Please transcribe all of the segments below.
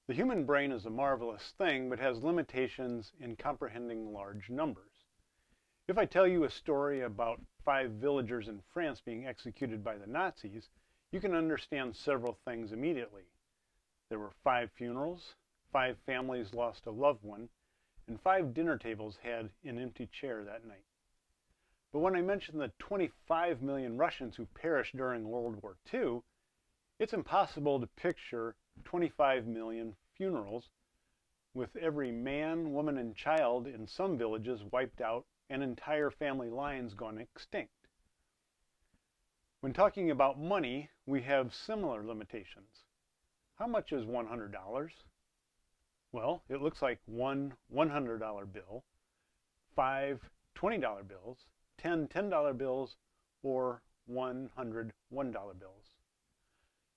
The human brain is a marvelous thing, but has limitations in comprehending large numbers. If I tell you a story about 5 villagers in France being executed by the Nazis, you can understand several things immediately. There were 5 funerals, 5 families lost a loved one, and 5 dinner tables had an empty chair that night. But when I mention the 25 million Russians who perished during World War II, it's impossible to picture 25 million funerals with every man, woman, and child in some villages wiped out and entire family lines gone extinct. When talking about money, we have similar limitations. How much is $100? Well, it looks like one $100 bill, 5 $20 bills, 10 $10 bills, or 100 $1 bills.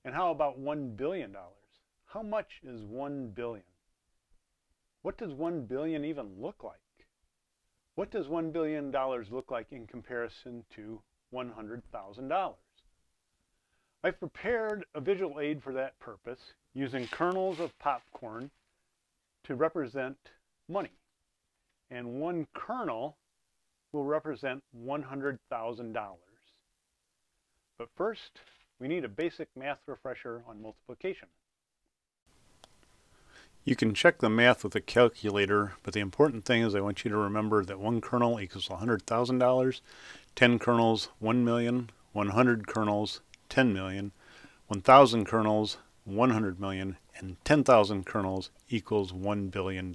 And how about $1 billion? How much is 1 billion? What does 1 billion even look like? What does $1 billion look like in comparison to $100,000? I've prepared a visual aid for that purpose using kernels of popcorn to represent money. And one kernel will represent $100,000. But first, we need a basic math refresher on multiplication. You can check the math with a calculator, but the important thing is I want you to remember that 1 kernel equals $100,000, 10 kernels, 1 million, 100 kernels, 10 million, 1,000 kernels, 100 million, and 10,000 kernels equals $1 billion.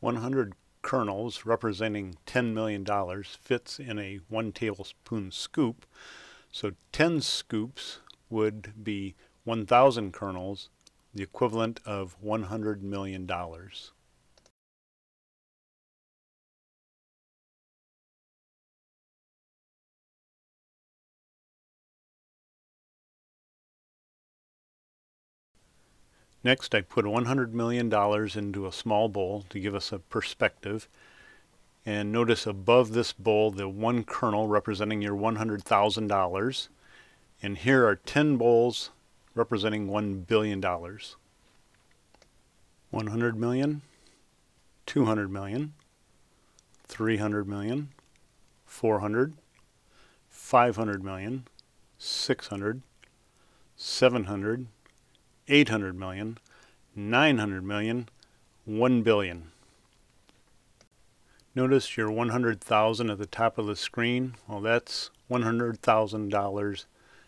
$100 kernels representing $10 million fits in a 1 tablespoon scoop, so 10 scoops would be 1,000 kernels, the equivalent of $100 million. Next, I put $100 million into a small bowl to give us a perspective. And notice above this bowl the 1 kernel representing your $100,000. And here are 10 bowls representing $1 billion. 100 million, 200 million, 300 million, 400, 500 million, 600, 700, 800 million, 900 million, 1 billion. Notice your 100,000 at the top of the screen. Well, that's $100,000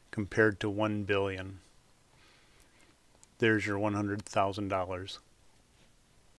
compared to 1 billion. There's your $100,000.